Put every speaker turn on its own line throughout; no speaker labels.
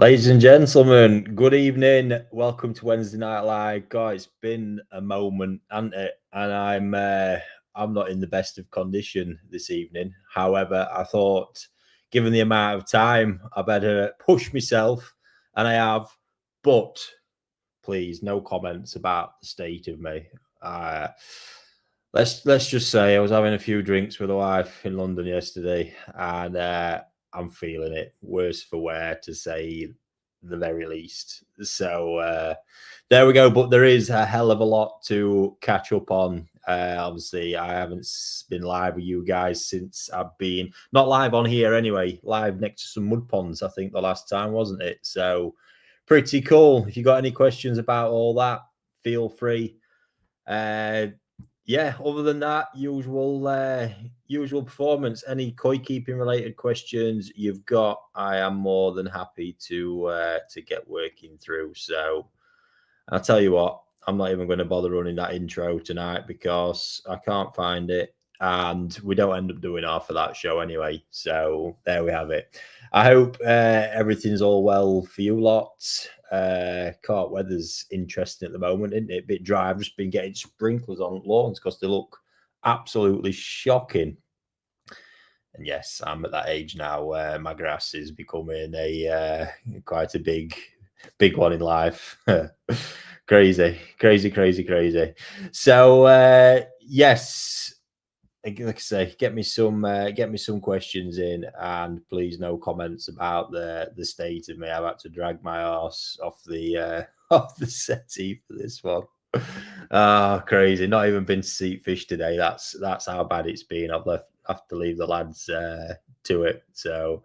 Ladies and gentlemen, good evening. Welcome to Wednesday Night Live. Guys, it's been a moment, hasn't it? And I'm not in the best of condition this evening. However, I thought, given the amount of time, I better push myself, and I have. But please, no comments about the state of me. Uh, let's just say I was having a few drinks with the wife in London yesterday, and I'm feeling it worse for wear, to say the very least. So there we go. But there is a hell of a lot to catch up on. Obviously, I haven't been live with you guys since I've been not live on here anyway. Live next to some mud ponds, I think the last time, wasn't it? So pretty cool. If you got any questions about all that, feel free. Yeah, other than that, usual performance. Any koi keeping related questions you've got, I am more than happy to get working through. So I'll tell you what, I'm not even going to bother running that intro tonight because I can't find it, and we don't end up doing half of that show anyway. So there we have it. I hope everything's all well for you lots. Can't weather's interesting at the moment, isn't it? A bit dry. I've just been getting sprinklers on lawns because they look absolutely shocking. And yes, I'm at that age now where my grass is becoming a quite a big one in life. Crazy. So yes, like I say, get me some questions in, and please no comments about the state of me. I've had to drag my ass off the off the settee for this one. Crazy. Not even been to see fish today. That's how bad it's been. I've have to leave the lads to it. So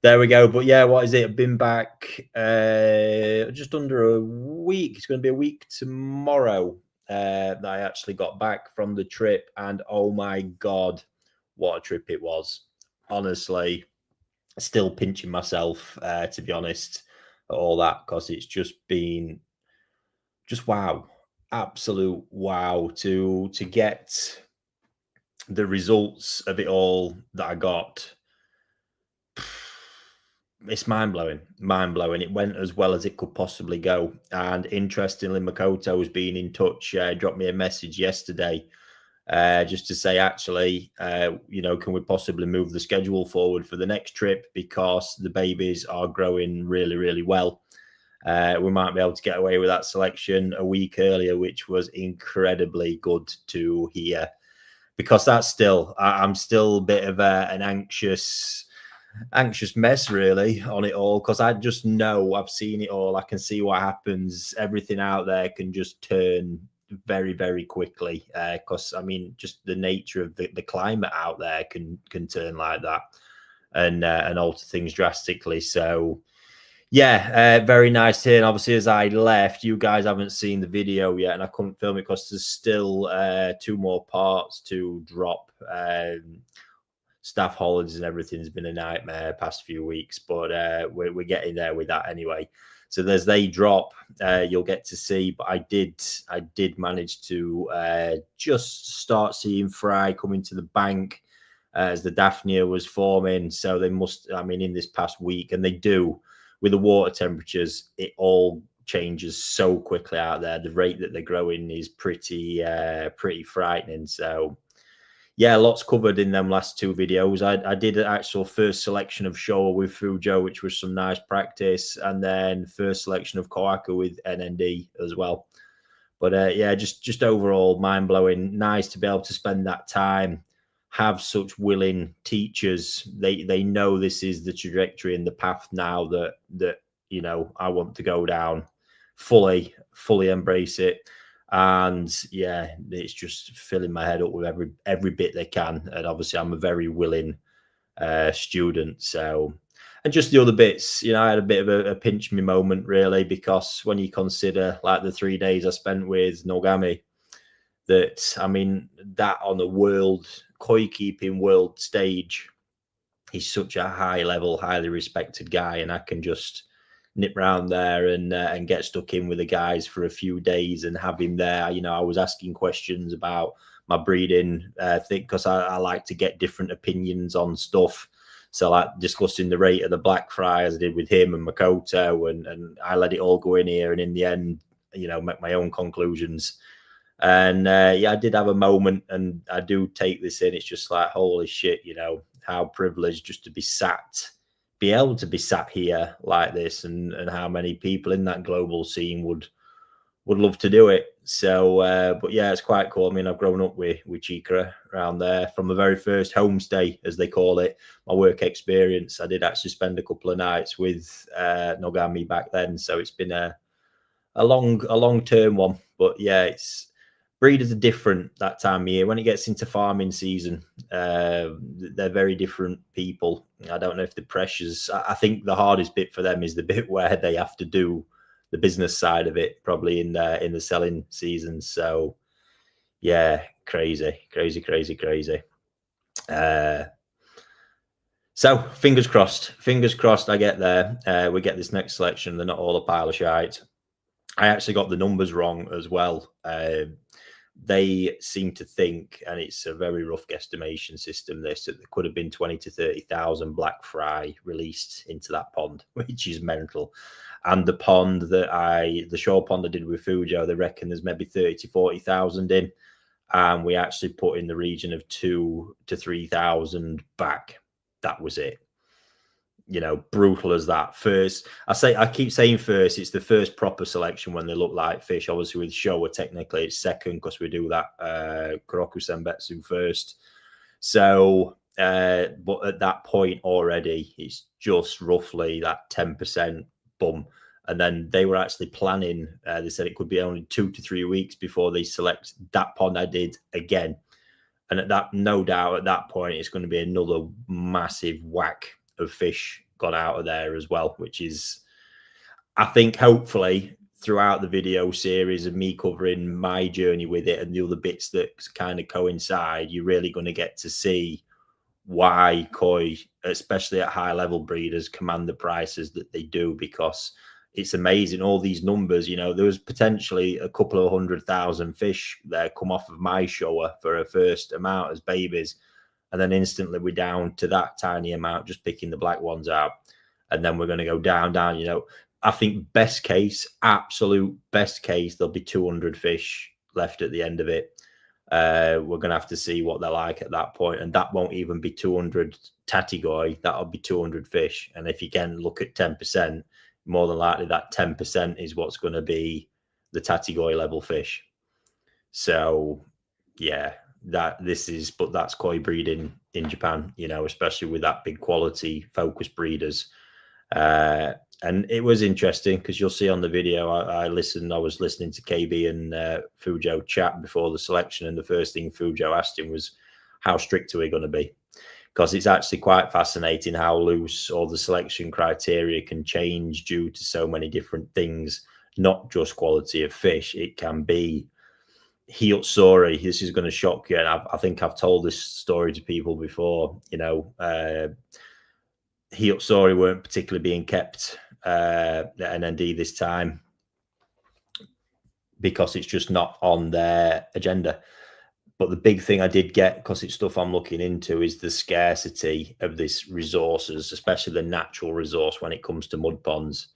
there we go. But yeah, what is it? I've been back just under a week. It's going to be a week tomorrow that I actually got back from the trip, and oh my god, what a trip it was. Honestly, still pinching myself to be honest at all that, because it's just been just wow, absolute wow to get the results of it all that I got. It's mind-blowing. It went as well as it could possibly go. And interestingly, Makoto's been in touch, dropped me a message yesterday just to say, actually, can we possibly move the schedule forward for the next trip, because the babies are growing really, really well. We might be able to get away with that selection a week earlier, which was incredibly good to hear, because that's still, I'm still a bit of an anxious mess really on it all, because I just know I've seen it all. I can see what happens. Everything out there can just turn very, very quickly, because I mean, just the nature of the climate out there can turn like that and alter things drastically. So yeah, very nice to hear. And obviously, as I left, you guys haven't seen the video yet, and I couldn't film it because there's still 2 more parts to drop. Staff holidays and everything's been a nightmare past few weeks, but we're getting there with that anyway. So as they drop, you'll get to see. But I did manage to just start seeing fry coming to the bank as the Daphnia was forming. So they must, I mean, in this past week, and they do, with the water temperatures, it all changes so quickly out there. The rate that they're growing is pretty frightening. So yeah, lots covered in them last 2 videos. I did an actual first selection of Showa with Fujo, which was some nice practice, and then first selection of Kohaku with NND as well. But yeah, just overall mind-blowing. Nice to be able to spend that time, have such willing teachers. They know this is the trajectory and the path now that I want to go down. Fully embrace it. And yeah, it's just filling my head up with every bit they can. And obviously I'm a very willing student. So, and just the other bits, I had a bit of a pinch me moment really, because when you consider like the 3 days I spent with Nogami, that, I mean, that on the world koi keeping world stage, he's such a high level, highly respected guy, and I can just nip round there and get stuck in with the guys for a few days and have him there. I was asking questions about my breeding thing, because I like to get different opinions on stuff. So like discussing the rate of the black fry as I did with him and Makoto, and I let it all go in here, and in the end, you know, make my own conclusions. And yeah, I did have a moment, and I do take this in. It's just like, holy shit, you know, how privileged just to be able to be sat here like this, and how many people in that global scene would love to do it. So, but yeah, it's quite cool. I mean, I've grown up with Chikara around there from the very first homestay, as they call it. My work experience, I did actually spend a couple of nights with Nogami back then. So it's been a long term one. But yeah, it's breeders are different that time of year. When it gets into farming season, they're very different people. I don't know if the pressures, I think the hardest bit for them is the bit where they have to do the business side of it, probably in the selling season. So yeah, crazy. So fingers crossed I get there. We get this next selection. They're not all a pile of shite. I actually got the numbers wrong as well. They seem to think, and it's a very rough guesstimation system, this, that there could have been 20 to 30,000 black fry released into that pond, which is mental. And the pond the shore pond I did with Fujo, they reckon there's maybe 30 to 40,000 in. And we actually put in the region of 2 to 3,000 back. That was it. You know, brutal as that. First, I keep saying first, it's the first proper selection when they look like fish. Obviously with Showa, technically it's second, because we do that Kuroku Senbetsu first. So but at that point already, it's just roughly that 10% bum. And then they were actually planning, they said it could be only 2 to 3 weeks before they select that pond I did again. And at that, no doubt at that point, it's going to be another massive whack of fish gone out of there as well, which is, I think, hopefully throughout the video series of me covering my journey with it and the other bits that kind of coincide, you're really going to get to see why koi, especially at high level breeders, command the prices that they do, because it's amazing. All these numbers, you know, there was potentially a couple of 100,000 fish there come off of my Showa for a first amount as babies. And then instantly we're down to that tiny amount, just picking the black ones out. And then we're going to go down, you know. I think best case, absolute best case, there'll be 200 fish left at the end of it. We're going to have to see what they're like at that point. And that won't even be 200 tatigoi. That'll be 200 fish. And if you can look at 10%, more than likely that 10% is what's going to be the tatigoi level fish. So, yeah. But that's koi breeding in Japan, you know, especially with that big quality focused breeders. And it was interesting because you'll see on the video, I was listening to KB and Fujo chat before the selection, and the first thing Fujo asked him was, how strict are we going to be? Because it's actually quite fascinating how loose all the selection criteria can change due to so many different things, not just quality of fish. It can be Hiotsori. This is going to shock you, and I think I've told this story to people before. You know, Hiotsori weren't particularly being kept at NND this time because it's just not on their agenda. But the big thing I did get, because it's stuff I'm looking into, is the scarcity of this resources, especially the natural resource when it comes to mud ponds,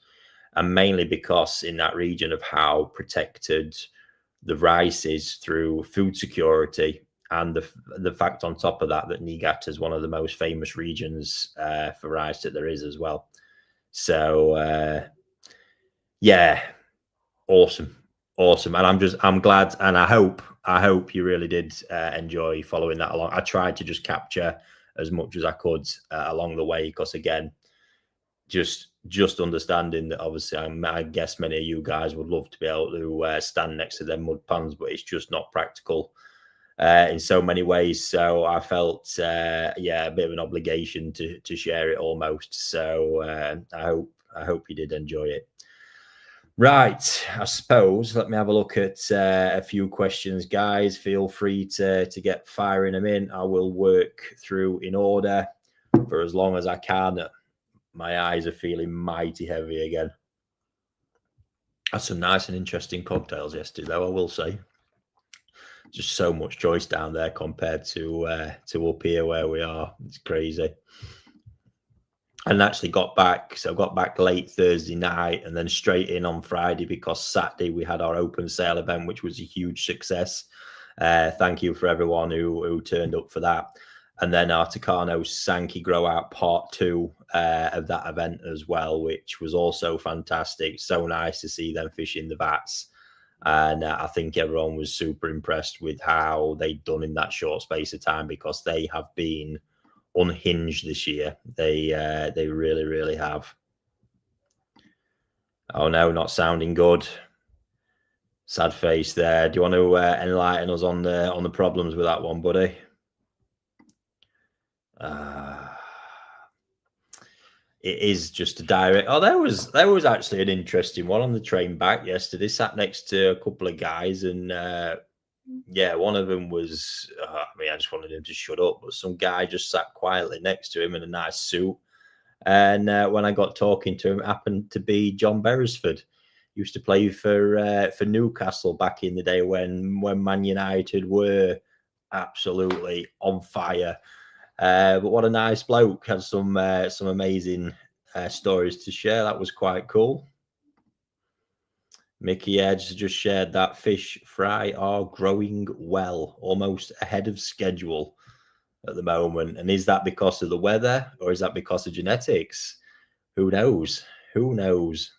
and mainly because in that region of how protected the rice is through food security, and the fact on top of that Niigata is one of the most famous regions for rice that there is as well. So yeah, awesome, and I'm glad, and I hope you really did enjoy following that along. I tried to just capture as much as I could along the way, because again, just understanding that obviously I guess many of you guys would love to be able to stand next to them mud ponds, but it's just not practical in so many ways. So I felt a bit of an obligation to share it almost. So I hope you did enjoy it. Right, I suppose let me have a look at a few questions, guys. Feel free to get firing them in. I will work through in order for as long as I can. My eyes are feeling mighty heavy again. Had some nice and interesting cocktails yesterday, though, I will say. Just so much choice down there compared to up here where we are. It's crazy. and actually got back. So I got back late Thursday night and then straight in on Friday, because Saturday we had our open sale event, which was a huge success. Thank you for everyone who turned up for that. And then our Tucano Sankey Grow Out Part 2 of that event as well, which was also fantastic. So nice to see them fishing the vats. And I think everyone was super impressed with how they'd done in that short space of time, because they have been unhinged this year. They really, really have. Oh no, not sounding good. Sad face there. Do you want to enlighten us on the problems with that one, buddy? It is just a direct. Oh, there was actually an interesting one on the train back yesterday. Sat next to a couple of guys, and yeah, one of them was. I mean, I just wanted him to shut up, but some guy just sat quietly next to him in a nice suit. And when I got talking to him, it happened to be John Beresford. He used to play for Newcastle back in the day when Man United were absolutely on fire. But what a nice bloke. Had some amazing stories to share. That was quite cool. Mickey Edge just shared that fish fry are growing well, almost ahead of schedule at the moment. And is that because of the weather, or is that because of genetics? Who knows? Who knows?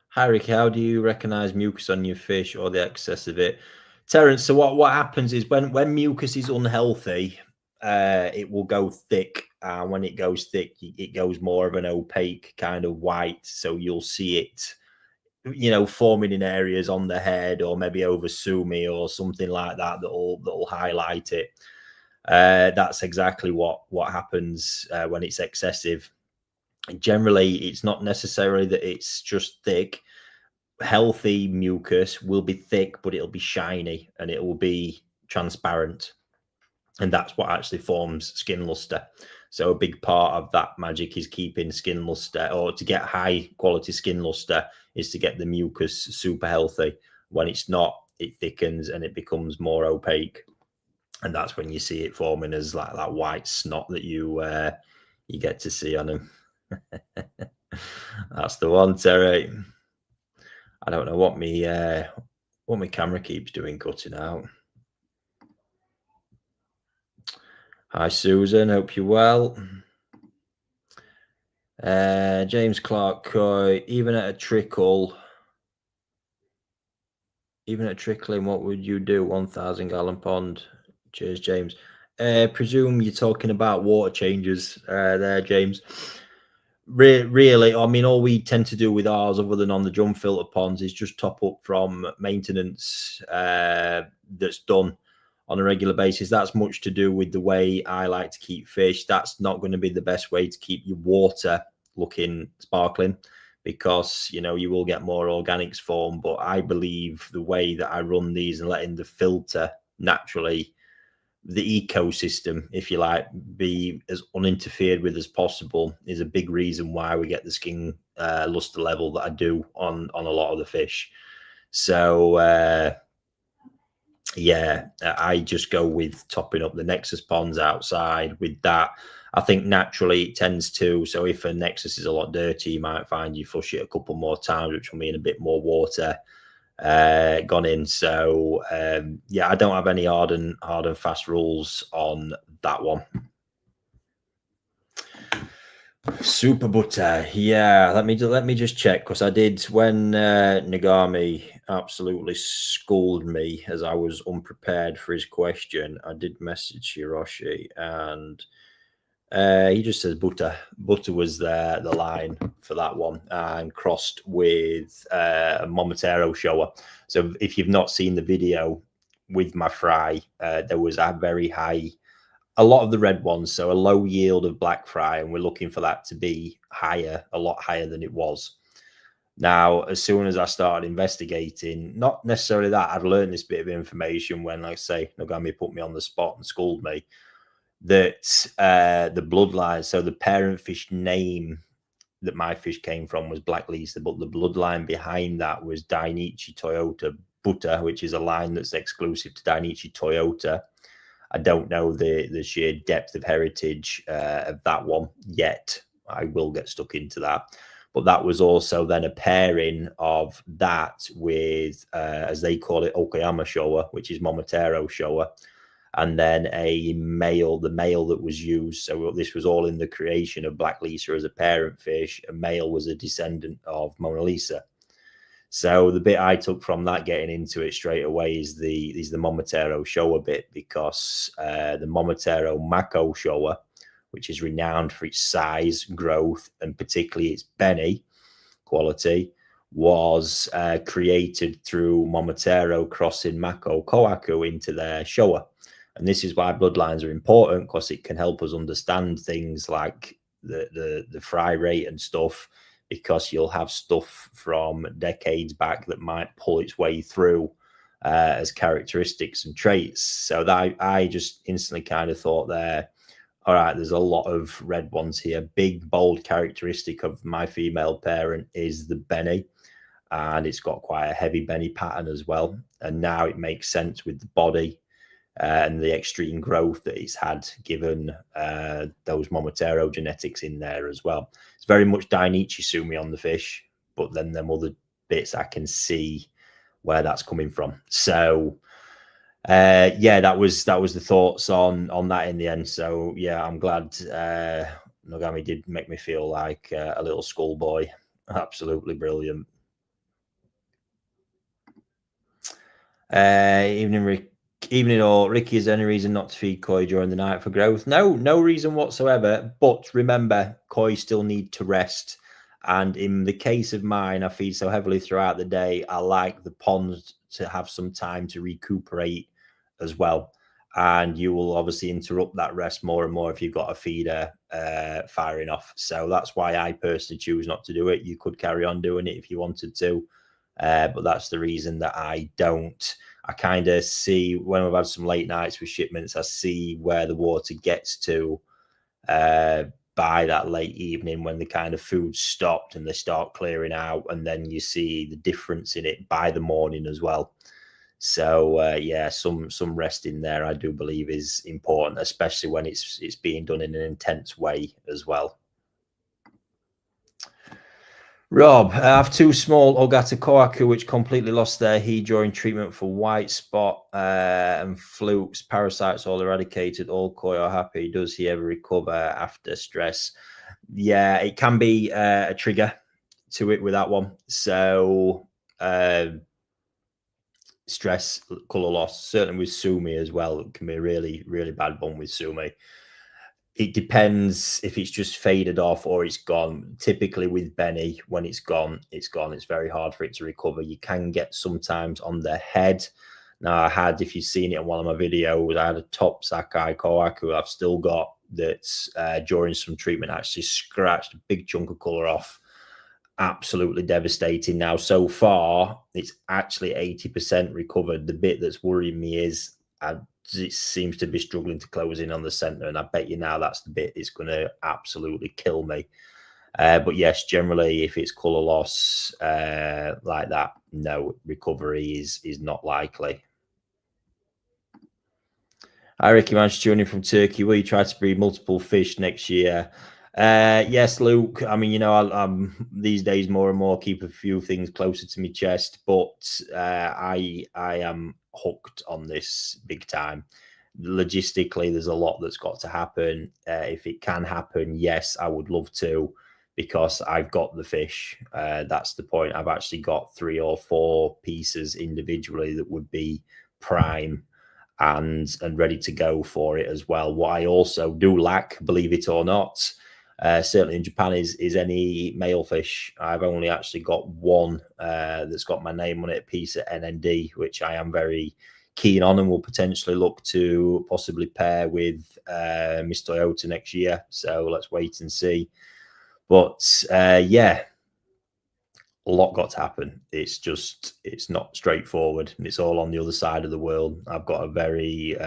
Hi, Ricky. How do you recognize mucus on your fish or the excess of it? Terence, so what happens is when mucus is unhealthy, it will go thick. And when it goes thick, it goes more of an opaque kind of white. So you'll see it, forming in areas on the head, or maybe over sumi or something like that that'll highlight it. That's exactly what happens when it's excessive. Generally, it's not necessarily that it's just thick. Healthy mucus will be thick, but it'll be shiny and it will be transparent. And that's what actually forms skin luster. So a big part of that magic is keeping skin luster, or to get high quality skin luster is to get the mucus super healthy. When it's not, it thickens and it becomes more opaque. And that's when you see it forming as like that white snot that you get to see on them. That's the one, Terry. I don't know what my camera keeps doing cutting out. Hi, Susan. Hope you're well. James Clark Koi, even at a trickling, what would you do? 1,000-gallon pond. Cheers, James. Presume you're talking about water changes there, James. Really, I mean, all we tend to do with ours, other than on the drum filter ponds, is just top up from maintenance that's done on a regular basis. That's much to do with the way I like to keep fish. That's not going to be the best way to keep your water looking sparkling, because you will get more organics form. But I believe the way that I run these and letting the filter naturally, the ecosystem, if you like, be as uninterfered with as possible, is a big reason why we get the skin luster level that I do on a lot of the fish. So yeah, I just go with topping up the Nexus ponds outside with that. I think naturally it tends to. So if a Nexus is a lot dirty, you might find you flush it a couple more times, which will mean a bit more water gone in. So yeah, I don't have any hard and fast rules on that one. Super butter, yeah. Let me just check, because I did, when Nagami absolutely schooled me as I was unprepared for his question, I did message Hiroshi, and he just says butter. Butter was the line for that one, and crossed with a Momotaro shower. So if you've not seen the video with my fry, there was a very high, a lot of the red ones, so a low yield of black fry, and we're looking for that to be higher, a lot higher than it was. Now, as soon as I started investigating, not necessarily that, I'd learned this bit of information when, like I say, Nogami put me on the spot and schooled me, that the bloodline, so the parent fish name that my fish came from was Black Lisa, but the bloodline behind that was Dainichi Toyota Butter, which is a line that's exclusive to Dainichi Toyota. I don't know the sheer depth of heritage of that one yet. I will get stuck into that. But that was also then a pairing of that with, as they call it, Okayama Showa, which is Momotaro Showa, and then a male, the male that was used. So this was all in the creation of Black Lisa as a parent fish. A male was a descendant of Mona Lisa. So the bit I took from that, getting into it straight away, is the Momotaro Showa bit, because the Momotaro Mako Showa, which is renowned for its size, growth, and particularly its beni quality, was created through Momotaro crossing Mako Kohaku into their Showa. And this is why bloodlines are important, because it can help us understand things like the fry rate and stuff, because you'll have stuff from decades back that might pull its way through as characteristics and traits. So that I just instantly kind of thought there, all right, there's a lot of red ones here. Big, bold characteristic of my female parent is the beni, and it's got quite a heavy beni pattern as well. And now it makes sense with the body and the extreme growth that it's had, given those Momotaro genetics in there as well. It's very much Dainichi Sumi on the fish, but then them other bits I can see where that's coming from. So yeah, that was the thoughts on that in the end. So yeah, I'm glad Nogami did make me feel like a little schoolboy. Absolutely brilliant. Evening all. Ricky, is there any reason not to feed koi during the night for growth? No reason whatsoever. But remember, koi still need to rest. And in the case of mine, I feed so heavily throughout the day, I like the ponds to have some time to recuperate as well. And you will obviously interrupt that rest more and more if you've got a feeder firing off. So that's why I personally choose not to do it. You could carry on doing it if you wanted to. But that's the reason that I don't. I kind of see, when we've had some late nights with shipments, I see where the water gets to by that late evening, when the kind of food stopped and they start clearing out, and then you see the difference in it by the morning as well. So yeah, some rest in there I do believe is important, especially when it's being done in an intense way as well. Rob, I have two small Ogata Kohaku which completely lost their heat during treatment for white spot and flukes. Parasites all eradicated. All koi are happy. Does he ever recover after stress? Yeah, it can be a trigger to it with that one. So stress, color loss, certainly with Sumi as well. It can be a really, really bad one with Sumi. It depends if it's just faded off or it's gone. Typically with beni, when it's gone, it's gone. It's very hard for it to recover. You can get sometimes on the head. Now I had, if you've seen it in one of my videos, I had a top Sakai Kohaku I've still got that's during some treatment actually scratched a big chunk of color off. Absolutely devastating. Now so far it's actually 80% recovered. The bit that's worrying me is it seems to be struggling to close in on the center, and I bet you now that's the bit it's going to absolutely kill me. But yes, generally if it's color loss like that, no, recovery is not likely. Hi Ricky, man's tuning from Turkey. Will you try to breed multiple fish next year? Yes, Luke. I mean, you know, I'm these days more and more keep a few things closer to my chest, but I am hooked on this big time. Logistically, there's a lot that's got to happen. If it can happen, yes, I would love to, because I've got the fish. That's the point. I've actually got 3 or 4 pieces individually that would be prime and ready to go for it as well. What I also do lack, believe it or not, certainly in Japan, is any male fish. I've only actually got one that's got my name on it, a piece at NND, which I am very keen on and will potentially look to possibly pair with Miss Toyota next year. So let's wait and see. But yeah, a lot got to happen. It's not straightforward. It's all on the other side of the world. I've got a very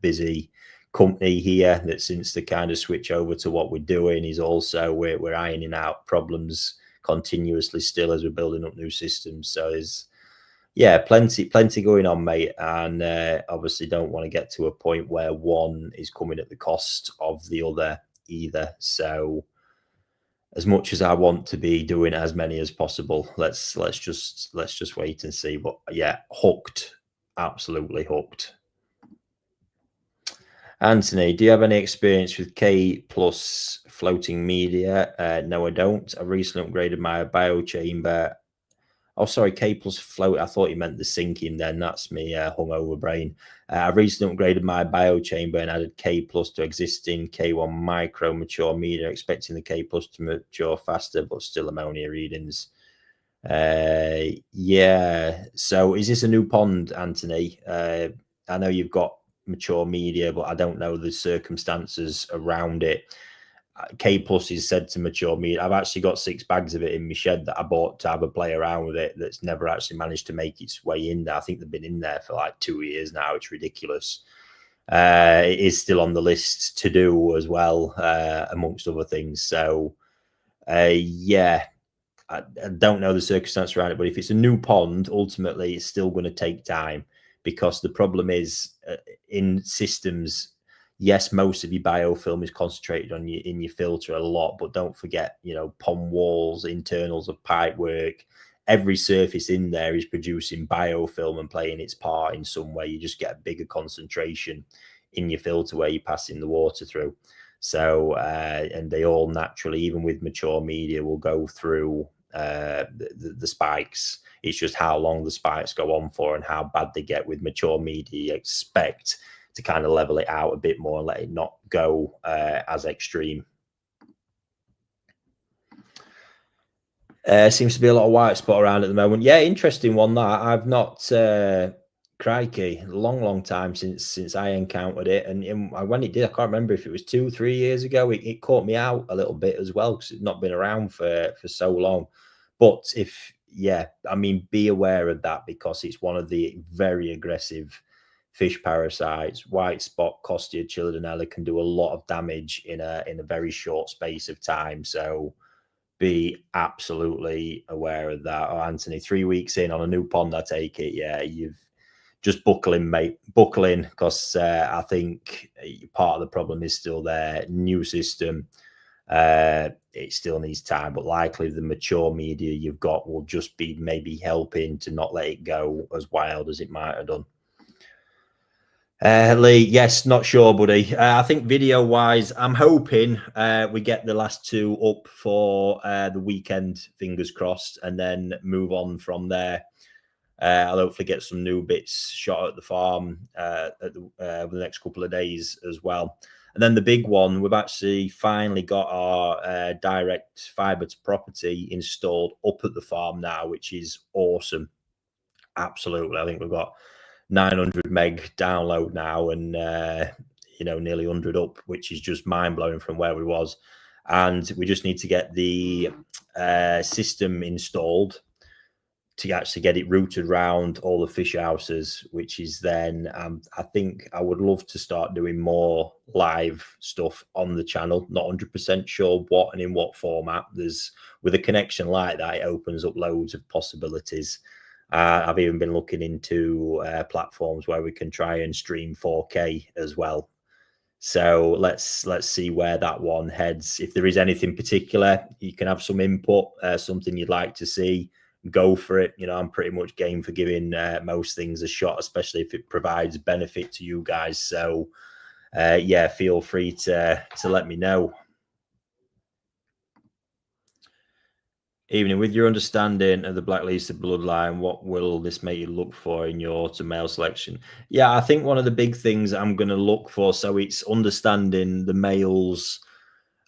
busy company here that, since the kind of switch over to what we're doing, is also we're ironing out problems continuously still as we're building up new systems. So Yeah, plenty going on, mate, and obviously don't want to get to a point where one is coming at the cost of the other either. So as much as I want to be doing as many as possible, let's just wait and see. But yeah, hooked, absolutely hooked. Anthony, do you have any experience with K plus floating media? No, I don't. I recently upgraded my biochamber. Oh, sorry, K plus float. I thought you meant the sinking then. That's me, hungover brain. I recently upgraded my biochamber and added K plus to existing K1 micro mature media, expecting the K plus to mature faster, but still ammonia readings. Yeah. So is this a new pond, Anthony? I know you've got mature media, but I don't know the circumstances around it. K plus is said to mature media. I've actually got 6 bags of it in my shed that I bought to have a play around with it. That's never actually managed to make its way in there. I think they've been in there for like 2 years now. It's ridiculous. It is still on the list to do as well, amongst other things. So, yeah, I don't know the circumstance around it, but if it's a new pond, ultimately it's still going to take time, because the problem is in systems. Yes, most of your biofilm is concentrated on in your filter a lot, but don't forget, pond walls, internals of pipe work, every surface in there is producing biofilm and playing its part in some way. You just get a bigger concentration in your filter where you're passing the water through. So, and they all naturally, even with mature media, will go through the spikes. It's just how long the spikes go on for and how bad they get with mature media. You expect to kind of level it out a bit more and let it not go as extreme. Seems to be a lot of white spot around at the moment. Yeah, interesting one that I've not. Crikey, long time since I encountered it, and when it did, I can't remember if it was 2-3 years ago. It caught me out a little bit as well because it's not been around for so long. But I mean, be aware of that because it's one of the very aggressive fish parasites. White spot Costia chilodenella can do a lot of damage in a very short space of time. So be absolutely aware of that. Oh, Anthony, 3 weeks in on a new pond, I take it. Yeah, you've just buckle in, mate. Buckle in, because I think part of the problem is still there. New system. It still needs time, but likely the mature media you've got will just be maybe helping to not let it go as wild as it might have done. Lee, yes, not sure, buddy. I think video wise, I'm hoping we get the last 2 up for the weekend, fingers crossed, and then move on from there. I'll hopefully get some new bits shot at the farm over the next couple of days as well. And then the big one, we've actually finally got our direct fiber to property installed up at the farm now, which is awesome. Absolutely. I think we've got 900 meg download now and nearly 100 up, which is just mind-blowing from where we was. And we just need to get the system installed to actually get it routed around all the fish houses, which is then I think I would love to start doing more live stuff on the channel. Not 100% sure what and in what format. There's, with a connection like that, it opens up loads of possibilities. I've even been looking into platforms where we can try and stream 4K as well. So let's see where that one heads. If there is anything particular, you can have some input, something you'd like to see, go for it. I'm pretty much game for giving most things a shot, especially if it provides benefit to you guys. So yeah, feel free to let me know. Evening, with your understanding of the blacklisted bloodline, what will this make you look for in your to male selection? Yeah, I think one of the big things I'm going to look for, so it's understanding the males.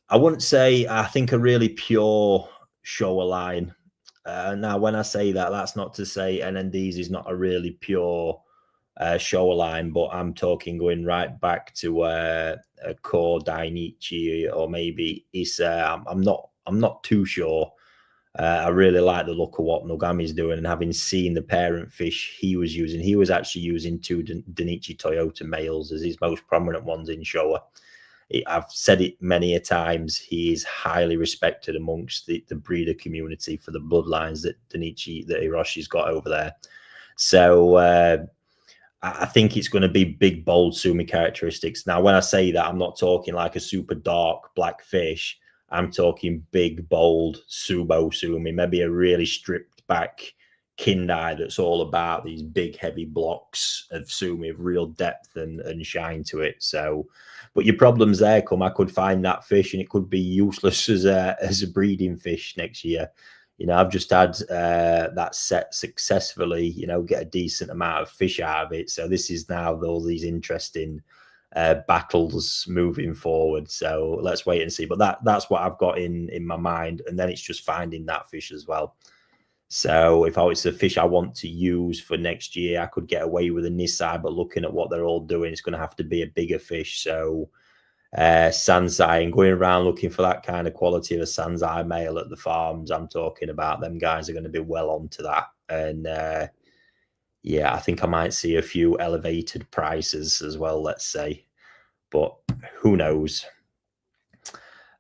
I wouldn't say I think a really pure shower line. Now, when I say that, that's not to say NNDs is not a really pure shower line, but I'm talking going right back to a core Dainichi or maybe Issa. I'm not too sure. I really like the look of what Nogami's doing, and having seen the parent fish he was using, he was actually using 2 Dainichi Toyota males as his most prominent ones in Showa. I've said it many a times, he is highly respected amongst the breeder community for the bloodlines that Hiroshi's got over there. So I think it's going to be big, bold sumi characteristics. Now, when I say that, I'm not talking like a super dark black fish. I'm talking big, bold subo sumi, maybe a really stripped back kindai that's all about these big, heavy blocks of sumi of real depth and shine to it. So, but your problems there come. I could find that fish and it could be useless as a breeding fish next year. I've just had that set successfully, get a decent amount of fish out of it. So this is now all these interesting battles moving forward. So let's wait and see. But that's what I've got in my mind. And then it's just finding that fish as well. So if it's a fish I want to use for next year, I could get away with a Nisai, but looking at what they're all doing, it's going to have to be a bigger fish. So Sansai, and going around looking for that kind of quality of a Sansai male at the farms I'm talking about, them guys are going to be well onto that. And yeah, I think I might see a few elevated prices as well, let's say, but who knows.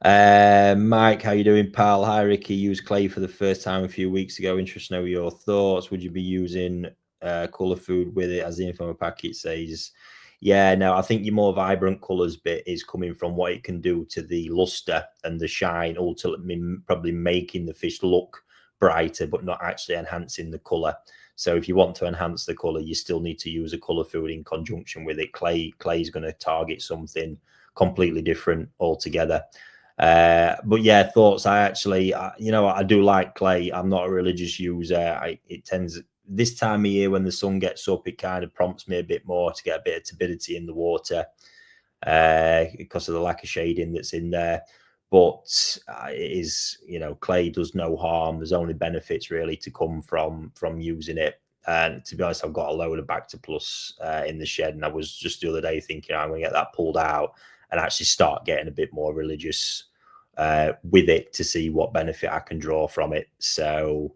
Mike, how you doing, pal? Hi, Ricky. Used clay for the first time a few weeks ago. Interested to know your thoughts. Would you be using color food with it, as the info packet says? Yeah, no, I think your more vibrant colors bit is coming from what it can do to the luster and the shine, ultimately probably making the fish look brighter, but not actually enhancing the color. So if you want to enhance the color, you still need to use a color food in conjunction with it. Clay is going to target something completely different altogether. But yeah, thoughts. I actually, I do like clay. I'm not a religious user. It tends, this time of year when the sun gets up, it kind of prompts me a bit more to get a bit of turbidity in the water because of the lack of shading that's in there. But it is, clay does no harm. There's only benefits really to come from using it. And to be honest, I've got a load of Bacta Plus in the shed, and I was just the other day thinking I'm going to get that pulled out and actually start getting a bit more religious with it to see what benefit I can draw from it. So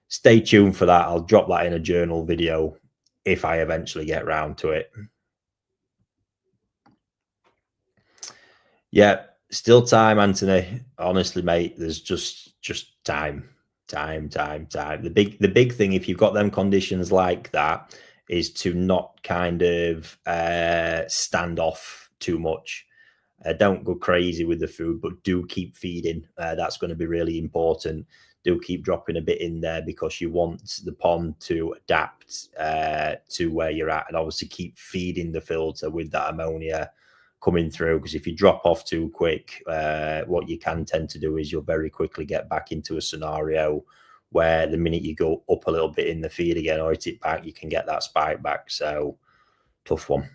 stay tuned for that. I'll drop that in a journal video if I eventually get around to it. Yeah, still time, Anthony. Honestly, mate, there's just time. The big thing, if you've got them conditions like that, is to not kind of stand off too much. Don't go crazy with the food, but do keep feeding. That's going to be really important. Do keep dropping a bit in there because you want the pond to adapt to where you're at, and obviously keep feeding the filter with that ammonia coming through. Because if you drop off too quick, what you can tend to do is you'll very quickly get back into a scenario where the minute you go up a little bit in the feed again or hit it back, you can get that spike back. So tough one.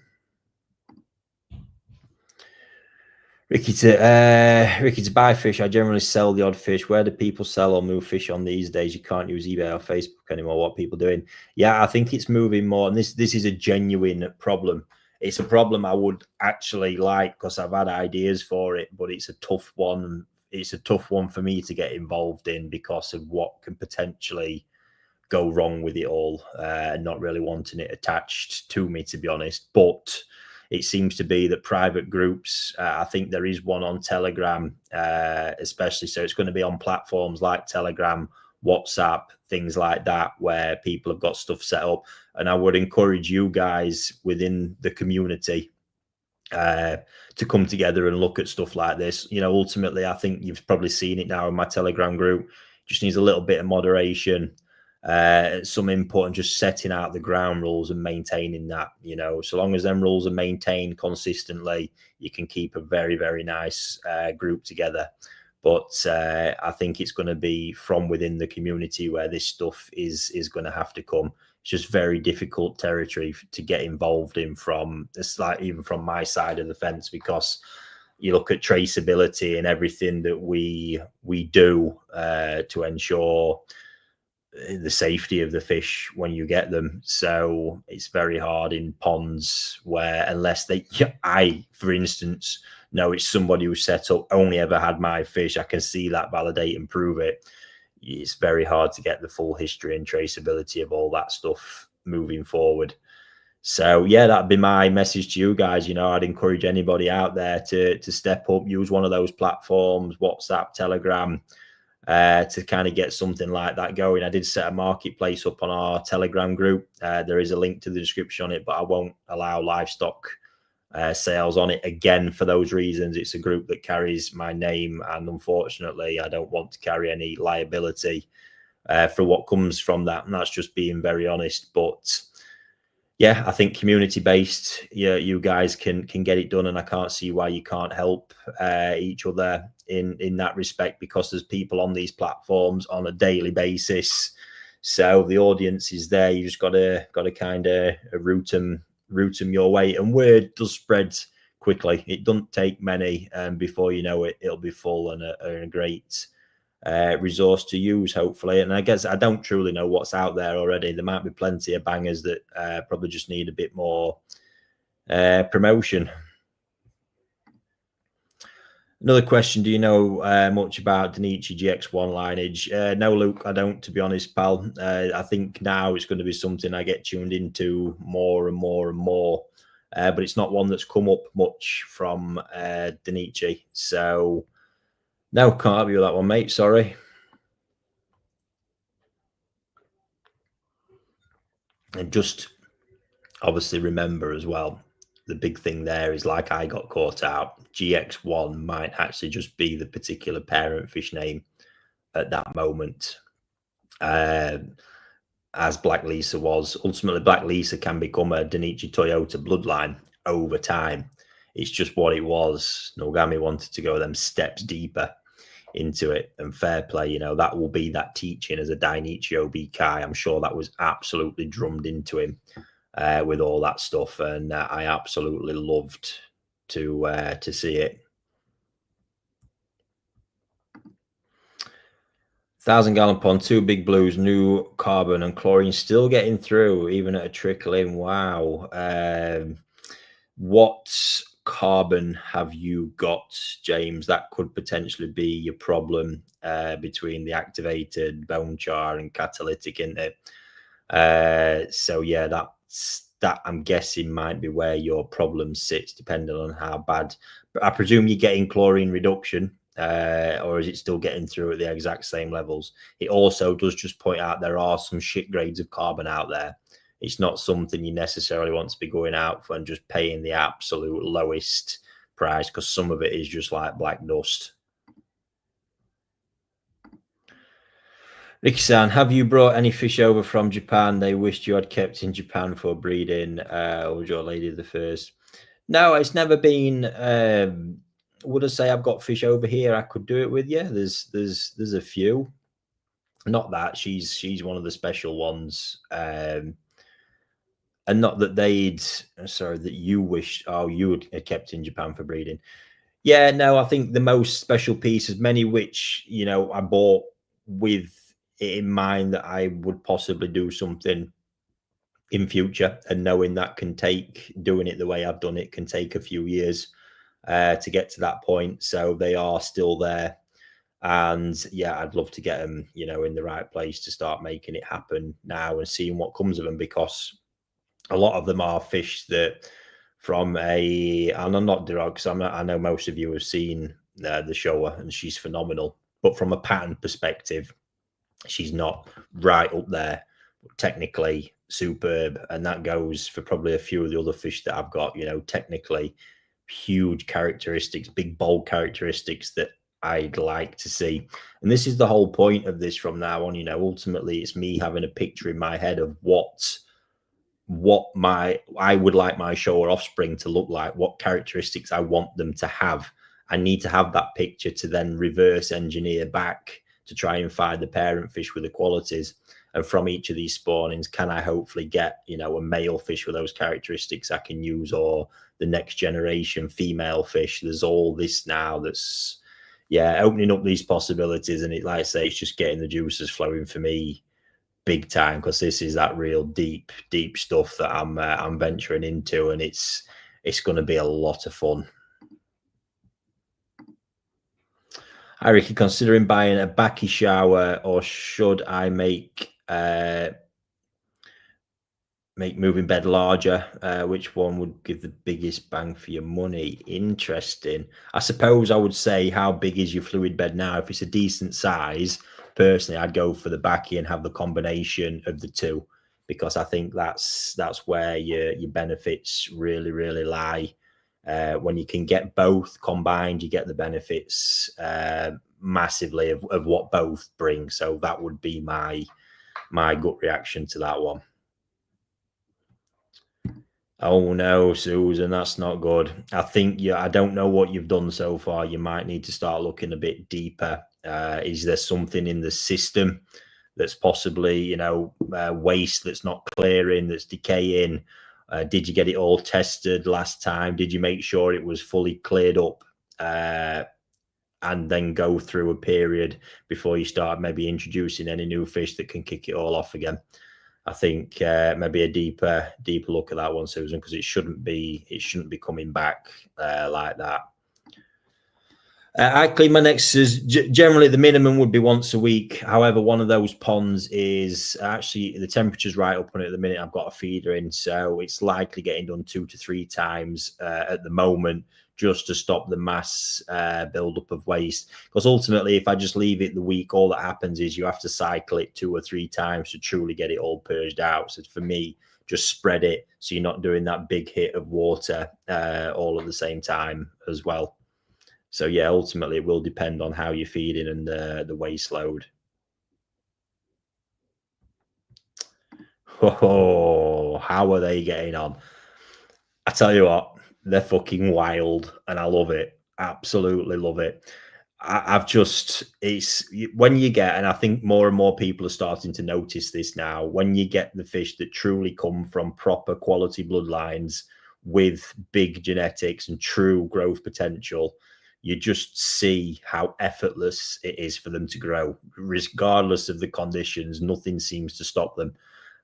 Ricky, to buy fish, I generally sell the odd fish. Where do people sell or move fish on these days? You can't use eBay or Facebook anymore. What people doing? Yeah, I think it's moving more. And this is a genuine problem. It's a problem I would actually like because I've had ideas for it, but it's a tough one. It's a tough one for me to get involved in because of what can potentially go wrong with it all, and not really wanting it attached to me, to be honest. But it seems to be that private groups, I think there is one on Telegram, especially. So it's going to be on platforms like Telegram, WhatsApp, things like that, where people have got stuff set up. And I would encourage you guys within the community to come together and look at stuff like this. Ultimately, I think you've probably seen it now in my Telegram group. Just needs a little bit of moderation, some input, and just setting out the ground rules and maintaining that. So long as them rules are maintained consistently, you can keep a very, very nice group together. But I think it's going to be from within the community where this stuff is going to have to come. It's just very difficult territory to get involved in from even from my side of the fence, because you look at traceability and everything that we do to ensure the safety of the fish when you get them. So it's very hard in ponds where, unless I, for instance, know it's somebody who set up, only ever had my fish, I can see that, validate and prove it. It's very hard to get the full history and traceability of all that stuff moving forward. So yeah, that'd be my message to you guys. I'd encourage anybody out there to step up, use one of those platforms, WhatsApp, Telegram, to kind of get something like that going. I did set a marketplace up on our Telegram group. There is a link to the description on it, but I won't allow livestock sales on it again for those reasons. It's a group that carries my name, and unfortunately I don't want to carry any liability for what comes from that, and that's just being very honest. But yeah, I think community based, yeah, you guys can get it done, and I can't see why you can't help each other in that respect, because there's people on these platforms on a daily basis, so the audience is there. You just got to kind of route them your way, and word does spread quickly. It doesn't take many, and before you know it, it'll be full and a great resource to use, hopefully. And I guess I don't truly know what's out there already. There might be plenty of bangers that probably just need a bit more promotion. Another question: do you know much about Danichi GX1 lineage? No, Luke, I don't, to be honest, pal. I think now it's going to be something I get tuned into more and more and more, but it's not one that's come up much from Danichi. So no, can't help you with that one, mate. Sorry. And just obviously remember as well, the big thing there is, like I got caught out, GX1 might actually just be the particular parent fish name at that moment. As Black Lisa was. Ultimately, Black Lisa can become a Danichi Toyota bloodline over time. It's just what it was. Nogami wanted to go them steps deeper into it, and fair play, you know, that will be that teaching as a Dainichi Obi Kai. I'm sure that was absolutely drummed into him with all that stuff, and I absolutely loved to see it. 1,000-gallon pond, 2 big blues, new carbon and chlorine still getting through, even at a trickle in. Wow. What carbon have you got, James? That could potentially be your problem between the activated bone char and catalytic, isn't it? So yeah, that I'm guessing might be where your problem sits, depending on how bad. But I presume you're getting chlorine reduction, or is it still getting through at the exact same levels? It also does just point out there are some shit grades of carbon out there. It's not something you necessarily want to be going out for and just paying the absolute lowest price, because some of it is just like black dust. Ricky-san, have you brought any fish over from Japan they wished you had kept in Japan for breeding? Or was your lady the first? No, it's never been. Would I say I've got fish over here? I could do it with you. There's a few. Not that she's one of the special ones. And not that that you wished, you had kept in Japan for breeding. Yeah, no, I think the most special pieces, many which, you know, I bought with it in mind that I would possibly do something in future, and knowing that doing it the way I've done it can take a few years to get to that point. So they are still there. And yeah, I'd love to get them, you know, in the right place to start making it happen now and seeing what comes of them, because a lot of them are fish that and I'm not derog, I know most of you have seen the shower, and she's phenomenal, but from a pattern perspective, she's not right up there, technically superb. And that goes for probably a few of the other fish that I've got, you know, technically huge characteristics, big bold characteristics that I'd like to see. And this is the whole point of this from now on, you know, ultimately it's me having a picture in my head of what I would like my show or offspring to look like, what characteristics I want them to have. I need to have that picture to then reverse engineer back to try and find the parent fish with the qualities. And from each of these spawnings, can I hopefully get, you know, a male fish with those characteristics I can use, or the next generation female fish? There's all this now that's, yeah, opening up these possibilities. And it, like I say, it's just getting the juices flowing for me big time, because this is that real deep stuff that I'm venturing into, and it's going to be a lot of fun. Hi Ricky, considering buying a Baki shower, or should I make Make moving bed larger. Which one would give the biggest bang for your money? Interesting. I suppose I would say, how big is your fluid bed now? If it's a decent size, personally, I'd go for the backy and have the combination of the two, because I think that's where your benefits really lie. When you can get both combined, you get the benefits massively of what both bring. So that would be my gut reaction to that one. Oh no, Susan, that's not good. I think I don't know what you've done so far. You might need to start looking a bit deeper. Is there something in the system that's possibly, waste that's not clearing, that's decaying? Did you get it all tested last time? Did you make sure it was fully cleared up? And then go through a period before you start maybe introducing any new fish that can kick it all off again? I think maybe a deeper look at that one, Susan, because it shouldn't be coming back like that. I clean my nexus. Generally, the minimum would be once a week. However, one of those ponds is actually, the temperature's right up on it at the minute. I've got a feeder in, so it's likely getting done 2 to 3 times at the moment, just to stop the mass buildup of waste. Because ultimately, if I just leave it the week, all that happens is you have to cycle it 2 or 3 times to truly get it all purged out. So for me, just spread it so you're not doing that big hit of water all at the same time as well. So yeah, ultimately it will depend on how you're feeding and the waste load. Oh, how are they getting on? I tell you what, they're fucking wild, and I love it. Absolutely love it. I've just, it's when you get, and I think more and more people are starting to notice this now, when you get the fish that truly come from proper quality bloodlines with big genetics and true growth potential, you just see how effortless it is for them to grow, regardless of the conditions. Nothing seems to stop them.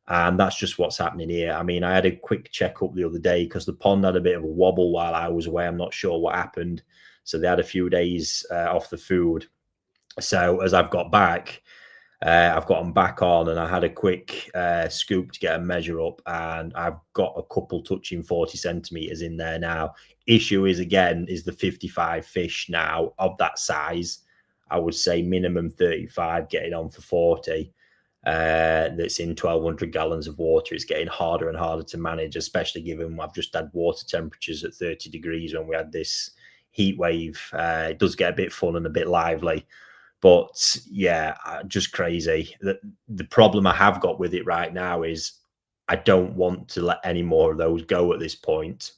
And that's just what's happening here. I mean, I had a quick checkup the other day because the pond had a bit of a wobble while I was away. I'm not sure what happened. So they had a few days off the food. So as I've got back, I've got them back on, and I had a quick scoop to get a measure up, and I've got a couple touching 40 centimeters in there now. Issue is, again, is the 55 fish now of that size. I would say minimum 35, getting on for 40. That's in 1,200 gallons of water. It's getting harder and harder to manage, especially given I've just had water temperatures at 30 degrees when we had this heat wave. It does get a bit fun and a bit lively. But yeah, just crazy. The problem I have got with it right now is I don't want to let any more of those go at this point.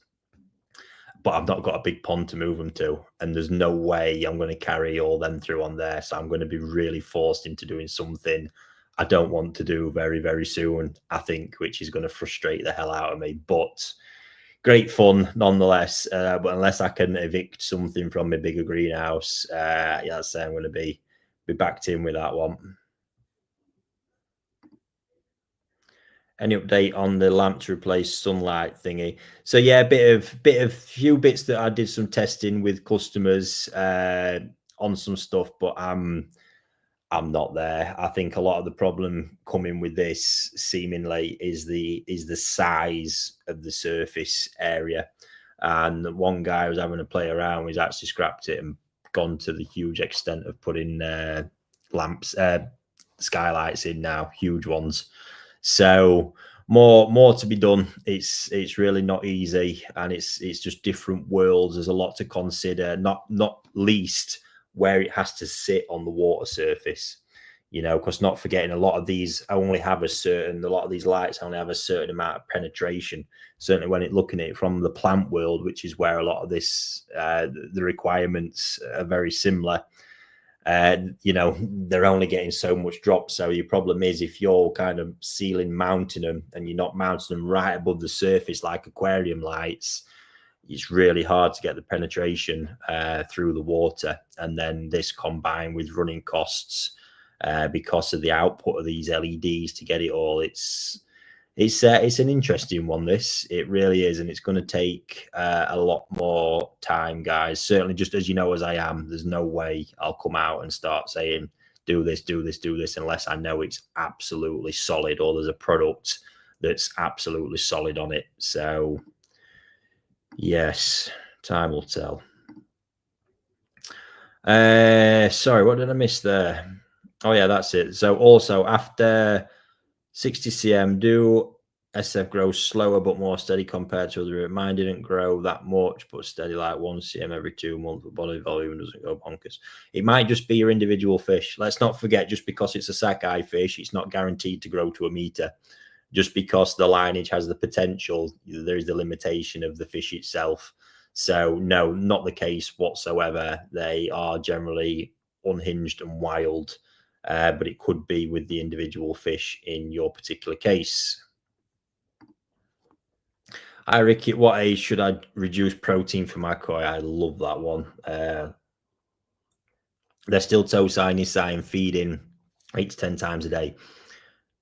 But I've not got a big pond to move them to, and there's no way I'm going to carry all them through on there. So I'm going to be really forced into doing something I don't want to do very soon, I think, which is going to frustrate the hell out of me. But great fun nonetheless. But unless I can evict something from my bigger greenhouse, yeah, I'd say I'm going to be backed in with that one. Any update on the lamp to replace sunlight thingy? So yeah, few bits that I did some testing with customers on some stuff, but I'm not there. I think a lot of the problem coming with this seemingly is the size of the surface area. And one guy was having a play around, he's actually scrapped it and gone to the huge extent of putting lamps, skylights in now, huge ones. So more to be done. It's really not easy, and it's just different worlds. There's a lot to consider, not least where it has to sit on the water surface, because not forgetting, a lot of these only have a lot of these lights only have a certain amount of penetration. Certainly when looking at it from the plant world, which is where a lot of this, the requirements are very similar. They're only getting so much drop. So your problem is, if you're kind of mounting them and you're not mounting them right above the surface like aquarium lights, it's really hard to get the penetration through the water. And then this combined with running costs because of the output of these LEDs to get it all, it's an interesting one. This, it really is, and it's going to take a lot more time, guys. Certainly, just as as I am, there's no way I'll come out and start saying do this unless I know it's absolutely solid, or there's a product that's absolutely solid on it. So yes, time will tell. Sorry, what did I miss there? Oh yeah, that's it. So also after 60 cm, do SF grow slower but more steady compared to other? Mine didn't grow that much, but steady like 1 cm every 2 months. But body volume doesn't go bonkers. It might just be your individual fish. Let's not forget, just because it's a sockeye fish, it's not guaranteed to grow to a meter. Just because the lineage has the potential, there is the limitation of the fish itself. So no, not the case whatsoever. They are generally unhinged and wild, but it could be with the individual fish in your particular case. Hi Ricky, what age should I reduce protein for my koi? I love that one. They're still tosinizine feeding 8 to 10 times a day.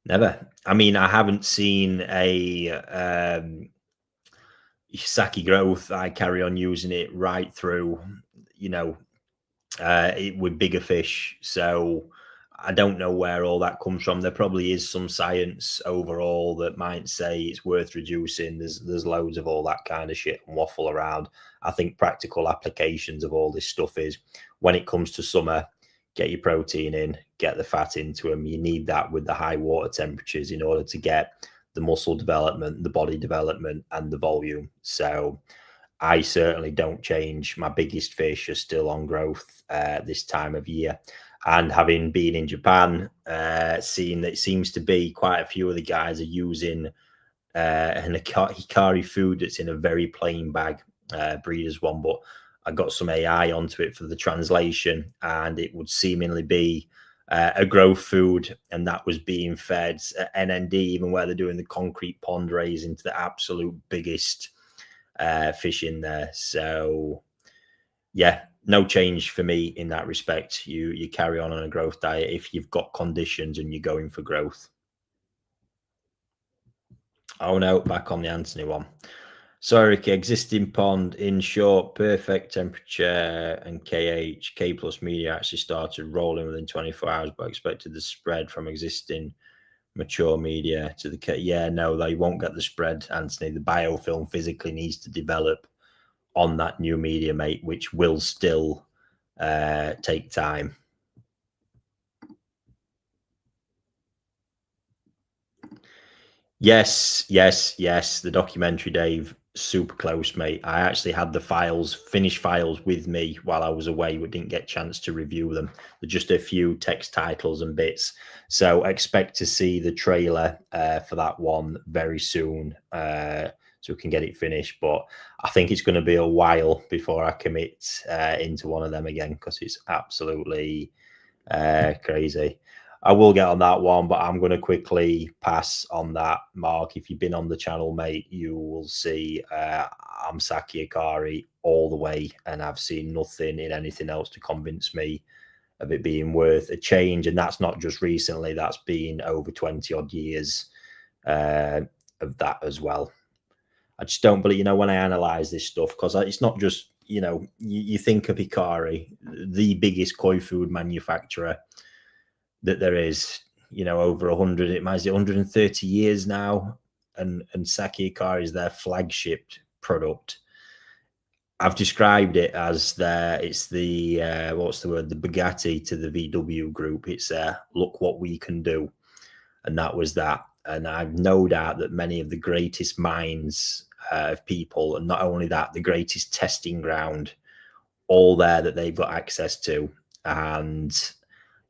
Never. I mean, I haven't seen a Saki growth. I carry on using it right through, with bigger fish. So I don't know where all that comes from. There probably is some science overall that might say it's worth reducing. There's loads of all that kind of shit and waffle around. I think practical applications of all this stuff is when it comes to summer, get your protein in, get the fat into them. You need that with the high water temperatures in order to get the muscle development, the body development, and the volume. So I certainly don't change. My biggest fish are still on growth this time of year. And having been in Japan, seeing that it seems to be quite a few of the guys are using an Hikari food that's in a very plain bag, breeder's one, but I got some AI onto it for the translation, and it would seemingly be a growth food, and that was being fed at NND, even where they're doing the concrete pond raising to the absolute biggest fish in there. So yeah, no change for me in that respect. You carry on a growth diet if you've got conditions and you're going for growth. Oh no, back on the Anthony one. Sorry, Ricky, existing pond in short, perfect temperature and KH, K plus media actually started rolling within 24 hours, but I expected the spread from existing mature media to the K. Yeah, no, they won't get the spread, Anthony. The biofilm physically needs to develop on that new media, mate, which will still take time. Yes. The documentary, Dave, super close, mate. I actually had the finished files with me while I was away, but didn't get a chance to review them. They're just a few text titles and bits. So expect to see the trailer for that one very soon, so we can get it finished. But I think it's going to be a while before I commit into one of them again, because it's absolutely crazy. I will get on that one, but I'm going to quickly pass on that. Mark, if you've been on the channel, mate, you will see I'm Saki Hikari all the way, and I've seen nothing in anything else to convince me of it being worth a change. And that's not just recently, that's been over 20 odd years of that as well. I just don't believe, when I analyze this stuff, because it's not just, you think of Hikari, the biggest koi food manufacturer that there is, over 100, it might be 130 years now, and Saki Hikari is their flagship product. I've described it as it's the what's the word, the Bugatti to the VW group. It's look what we can do, and that was that. And I've no doubt that many of the greatest minds of people, and not only that, the greatest testing ground, all there that they've got access to. And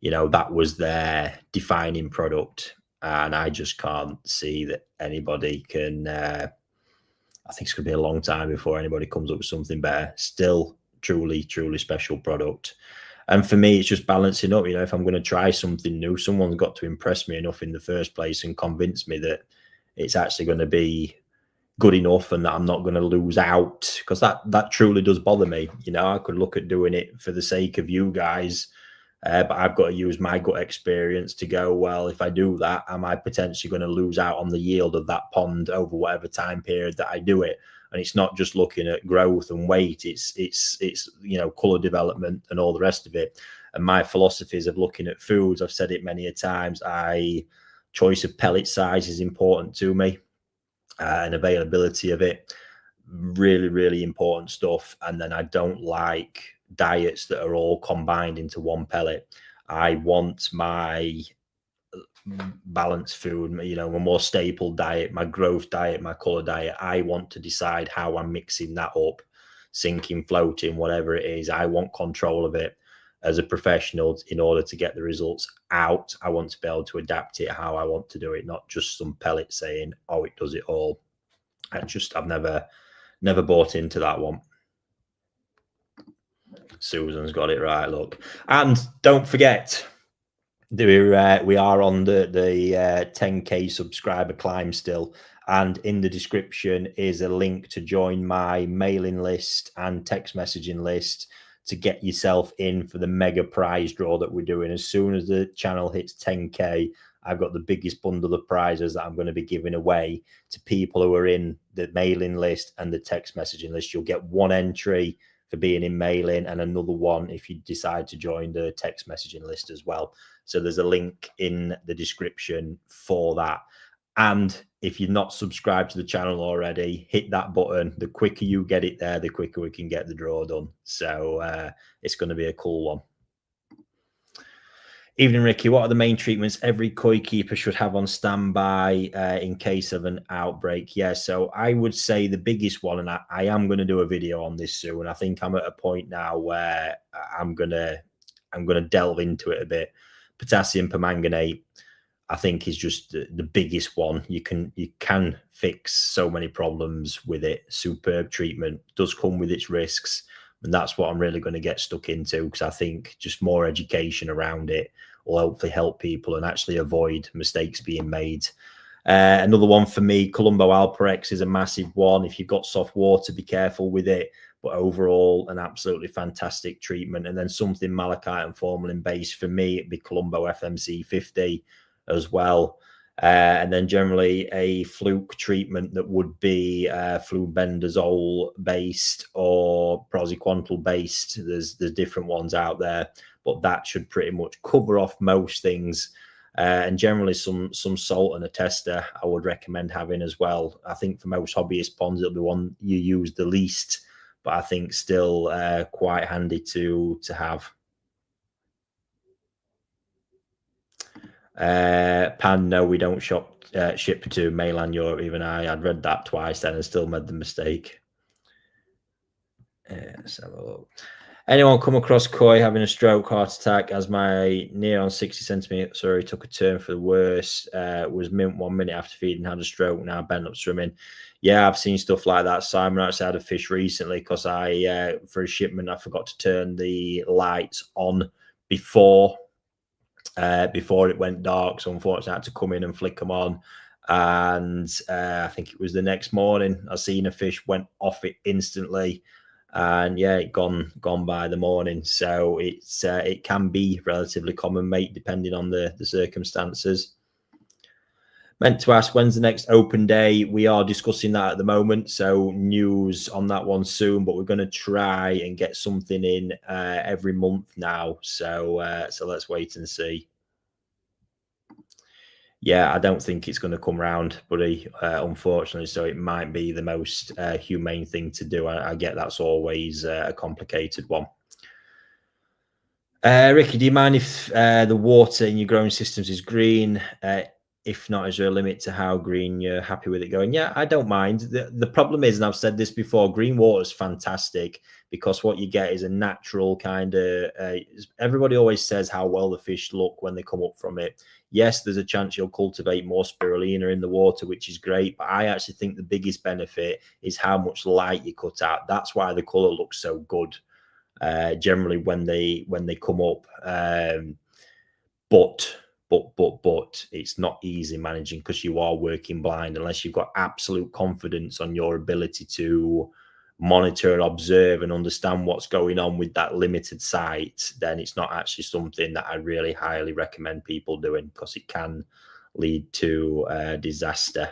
that was their defining product. And I just can't see that anybody can. I think it's going to be a long time before anybody comes up with something better. Still, truly, truly special product. And for me, it's just balancing up. If I'm going to try something new, someone's got to impress me enough in the first place and convince me that it's actually going to be good enough and that I'm not going to lose out, because that truly does bother me. I could look at doing it for the sake of you guys, but I've got to use my gut experience to go, well, if I do that, am I potentially going to lose out on the yield of that pond over whatever time period that I do it? And it's not just looking at growth and weight, it's color development and all the rest of it. And my philosophies of looking at foods, I've said it many a times, I Choice of pellet size is important to me, and availability of it. Really, really important stuff. And then I don't like diets that are all combined into one pellet. I want my balanced food, you know, a more staple diet, my growth diet, my color diet. I want to decide how I'm mixing that up, sinking, floating, whatever it is. I want control of it as a professional in order to get the results out. I want to be able to adapt it how I want to do it, not just some pellet saying, oh, it does it all. I've never bought into that one. Susan's got it right, look. And don't forget, we are on the 10K subscriber climb still, and in the description is a link to join my mailing list and text messaging list to get yourself in for the mega prize draw that we're doing. As soon as the channel hits 10K, I've got the biggest bundle of prizes that I'm going to be giving away to people who are in the mailing list and the text messaging list. You'll get one entry for being in mailing and another one if you decide to join the text messaging list as well. So there's a link in the description for that. And if you're not subscribed to the channel already, hit that button. The quicker you get it there, the quicker we can get the draw done. So it's going to be a cool one. Evening, Ricky. What are the main treatments every koi keeper should have on standby in case of an outbreak? Yeah, so I would say the biggest one, and I am going to do a video on this soon. I think I'm at a point now where I'm gonna delve into it a bit. Potassium permanganate, I think, is just the biggest one. You can fix so many problems with it. Superb treatment, does come with its risks. And that's what I'm really going to get stuck into, because I think just more education around it will hopefully help people and actually avoid mistakes being made. Another one for me, Colombo Alparex is a massive one. If you've got soft water, be careful with it. But overall, an absolutely fantastic treatment. And then something malachite and formalin based for me, it'd be Colombo FMC 50 as well. And then generally a fluke treatment that would be flubendazole based or praziquantel based. There's different ones out there, but that should pretty much cover off most things. And generally some salt and a tester I would recommend having as well. I think for most hobbyist ponds, it'll be one you use the least, but I think still quite handy to have. Pan, no, we don't ship to mainland Europe. Even I'd read that twice then and still made the mistake. Let's have a look. Anyone come across koi having a stroke, heart attack, as my near on 60 centimeters, sorry, took a turn for the worse, was mint 1 minute after feeding, had a stroke, now bent up swimming. Yeah, I've seen stuff like that. Simon actually had a fish recently because for a shipment, I forgot to turn the lights on before it went dark. So unfortunately I had to come in and flick them on. And I think it was the next morning, I seen a fish, went off it instantly. And yeah, it gone by the morning. So it can be relatively common, mate, depending on the circumstances. Meant to ask, when's the next open day? We are discussing that at the moment, so news on that one soon, but we're going to try and get something in every month now. So let's wait and see. Yeah, I don't think it's going to come round, buddy, unfortunately. So it might be the most humane thing to do. I get that's always a complicated one. Ricky, do you mind if the water in your growing systems is green? If not, is there a limit to how green you're happy with it going? Yeah, I don't mind. The problem is, and I've said this before, green water is fantastic because what you get is a natural kind of, everybody always says how well the fish look when they come up from it. Yes, there's a chance you'll cultivate more spirulina in the water, which is great. But I actually think the biggest benefit is how much light you cut out. That's why the color looks so good, generally when they come up. But it's not easy managing because you are working blind unless you've got absolute confidence on your ability to monitor and observe and understand what's going on with that limited sight. Then it's not actually something that I really highly recommend people doing because it can lead to disaster.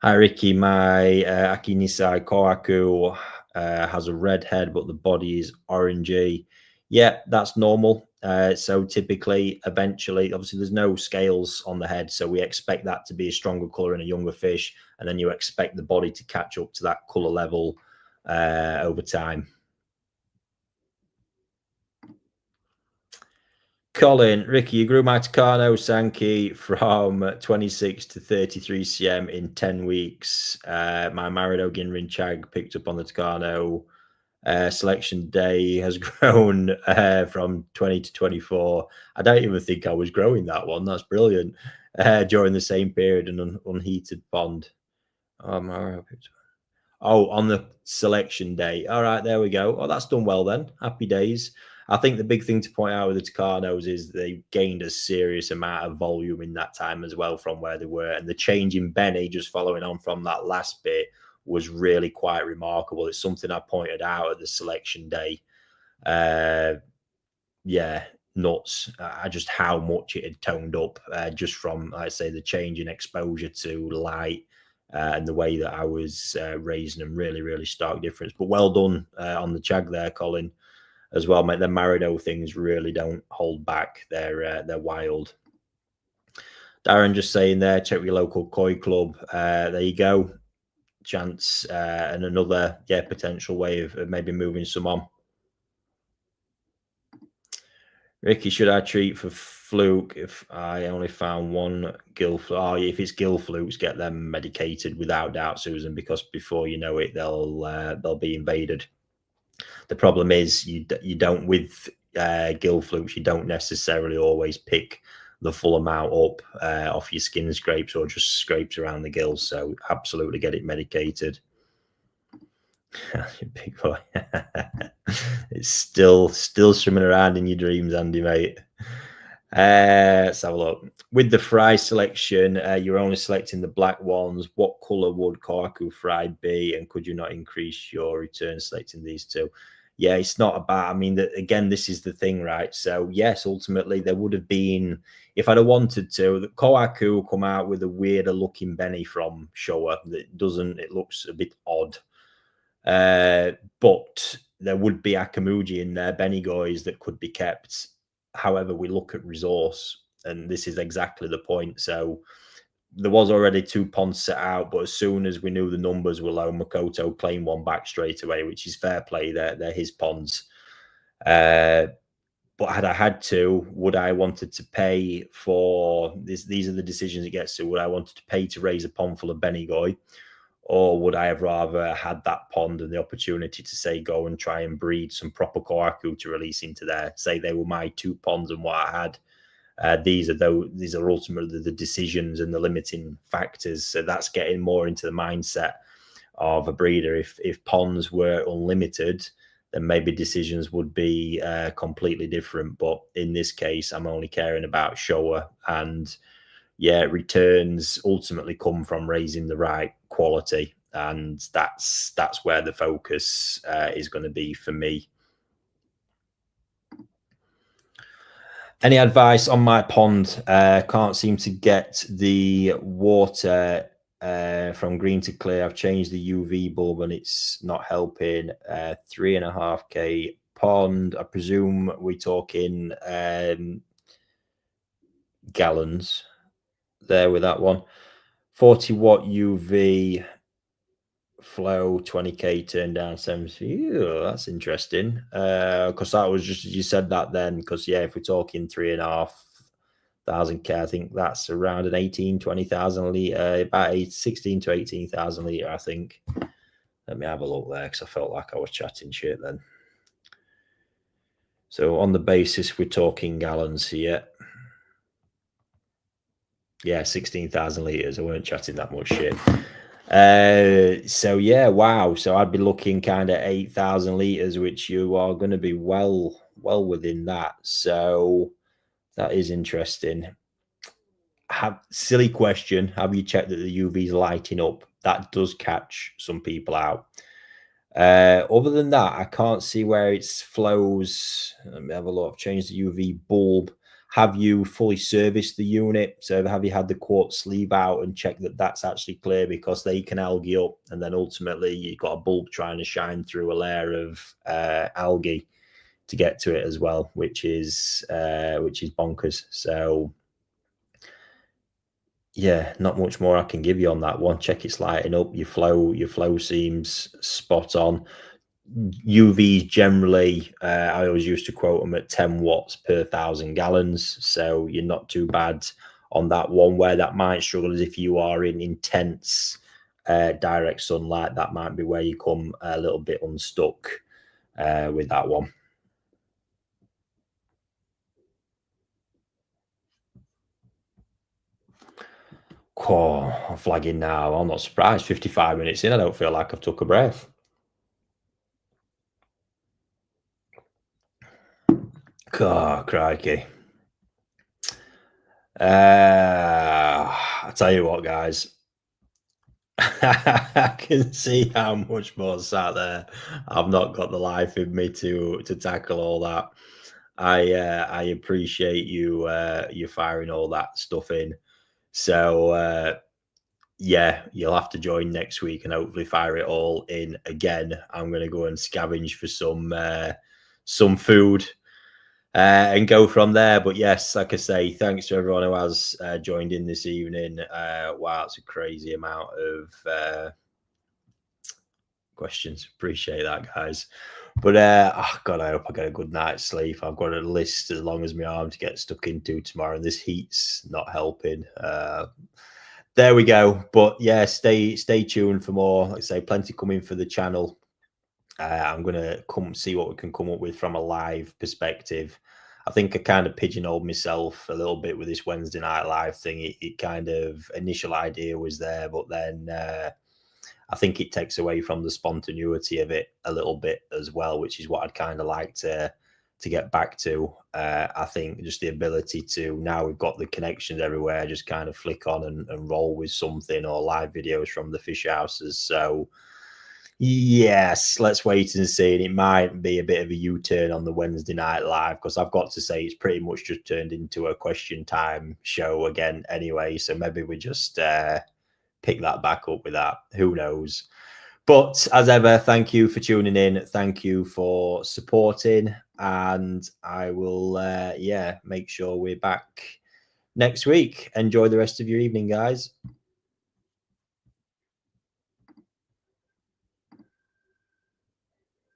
Hi Ricky, my Akinisai Kohaku has a red head but the body is orangey. Yeah, that's normal. So typically, eventually, obviously, there's no scales on the head, so we expect that to be a stronger color in a younger fish, and then you expect the body to catch up to that color level over time. Colin, Ricky, you grew my Tucano Sankey from 26 to 33 cm in 10 weeks. My Marido Ginrin Chag picked up on the Tucano selection day has grown from 20 to 24. I don't even think I was growing that one. That's brilliant. During the same period in an unheated pond. Oh, on the selection day. All right, there we go. Oh, that's done well then. Happy days. I think the big thing to point out with the Tucanos is they gained a serious amount of volume in that time as well from where they were. And the change in Benny, just following on from that last bit, was really quite remarkable. It's something I pointed out at the selection day. Yeah, nuts. Just how much it had toned up just from, I say, the change in exposure to light and the way that I was raising them. Really, really stark difference. But well done on the Chag there, Colin, as well, mate. The Marido things really don't hold back. They're wild. Darren just saying there, check your local koi club. There you go. Chance and another potential way of maybe moving some on. Ricky, should I treat for fluke if I only found one gill fluke? Oh, if it's gill flukes, get them medicated without doubt, Susan, because before you know it, they'll be invaded. The problem is you don't with gill flukes, you don't necessarily always pick the full amount up off your skin scrapes or just scrapes around the gills. So absolutely get it medicated. Big boy. It's still swimming around in your dreams, Andy, mate. Let's have a look. With the fry selection, you're only selecting the black ones. What color would Kohaku fry be? And could you not increase your return selecting these two? Yeah, it's not about, I mean, again, this is the thing, right? So yes, ultimately there would have been, if I'd have wanted to, the Kohaku come out with a weirder looking Benny from Showa that doesn't, it looks a bit odd. But there would be Akamuji in there, Benigois that could be kept. However, we look at resource, and this is exactly the point. So there was already 2 ponds set out, but as soon as we knew the numbers were low, Makoto claimed one back straight away, which is fair play. They're his ponds. But had I had to, would I wanted to pay for this? These are the decisions it gets to. Would I wanted to pay to raise a pond full of Benigoi? Or would I have rather had that pond and the opportunity to say go and try and breed some proper Kohaku to release into there? Say they were my 2 ponds and what I had. These are ultimately the decisions and the limiting factors. So that's getting more into the mindset of a breeder. If ponds were unlimited, then maybe decisions would be completely different. But in this case, I'm only caring about Showa, and returns ultimately come from raising the right quality, and that's where the focus is going to be for me. Any advice on my pond? Can't seem to get the water from green to clear. I've changed the UV bulb and it's not helping. 3.5K pond. I presume we're talking gallons there with that one. 40 watt UV flow, 20K turn down 70. Ew, that's interesting. Because that was just, you said that then, because if we're talking 3,500 K, I think that's around an 20,000 litre, about 16 to 18,000 litre, I think. Let me have a look there, because I felt like I was chatting shit then. So on the basis we're talking gallons here. Yeah, 16,000 litres. I weren't chatting that much shit. So wow. So I'd be looking kind of 8,000 litres, which you are going to be well within that. So that is interesting. Silly question. Have you checked that the UV is lighting up? That does catch some people out. Other than that, I can't see where it flows. Let me have a look. I've changed the UV bulb. Have you fully serviced the unit? So have you had the quartz sleeve out and checked that that's actually clear, because they can algae up, and then ultimately you've got a bulb trying to shine through a layer of algae. get to it as well, which is bonkers. So yeah, not much more I can give you on that one. Check it's lighting up. Your flow seems spot on. UVs generally, I always used to quote them at 10 watts per 1,000 gallons. So you're not too bad on that one. Where that might struggle is if you are in intense direct sunlight. That might be where you come a little bit unstuck with that one. Oh, I'm flagging now. I'm not surprised. 55 minutes in, I don't feel like I've took a breath. Oh, crikey. I tell you what, guys. I can see how much more sat there. I've not got the life in me to tackle all that. I appreciate you firing all that stuff in. So yeah, you'll have to join next week and hopefully fire it all in again. I'm going to go and scavenge for some food and go from there. But yes, like I say, thanks to everyone who has joined in this evening. Wow, it's a crazy amount of questions. Appreciate that, guys. But oh God, I hope I get a good night's sleep. I've got a list as long as my arm to get stuck into tomorrow, and this heat's not helping. There we go. But yeah, stay tuned for more. Like I say, plenty coming for the channel. I'm going to come see what we can come up with from a live perspective. I think I kind of pigeonholed myself a little bit with this Wednesday night live thing. It kind of initial idea was there, but then I think it takes away from the spontaneity of it a little bit as well, which is what I'd kind of like to get back to. I think just the ability to, now we've got the connections everywhere, just kind of flick on and roll with something, or live videos from the fish houses. So yes, let's wait and see. And it might be a bit of a U-turn on the Wednesday night live, because I've got to say it's pretty much just turned into a question time show again anyway. So maybe we just pick that back up with that. Who knows? But as ever, thank you for tuning in. Thank you for supporting. And I will, yeah, make sure we're back next week. Enjoy the rest of your evening, guys.